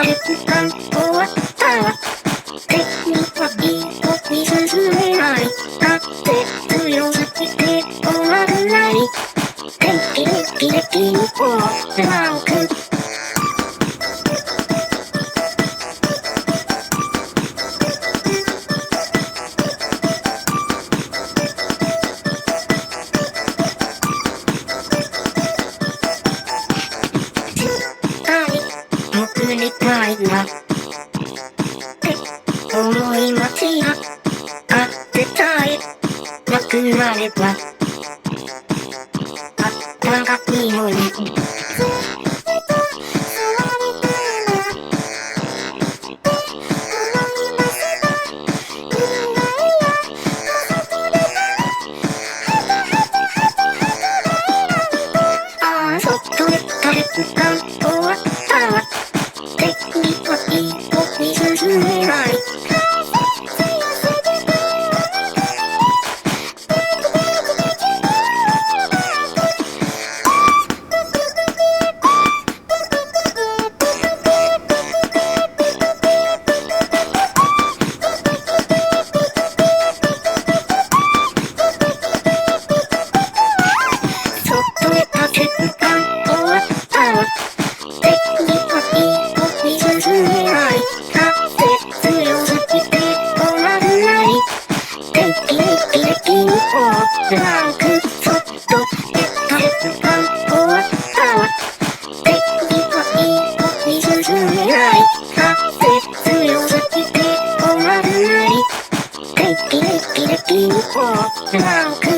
れ時間終わったわ。敵はいい子に進めない。だって強すぎて終わらない。敵にオールバック。送りたいなって思いますよ。あってたいなくなればあったかいのに。ああそっとで誰か終わったわ。敵はいい子に進めない。そっとで立て時間終わったわ。敵はいい子に進めない。だって強すぎて終わらない。敵にオールバック。そっとで立て時間終わったわ。敵はいい子に進めない。だって強すぎて終わらない。敵にオールバック。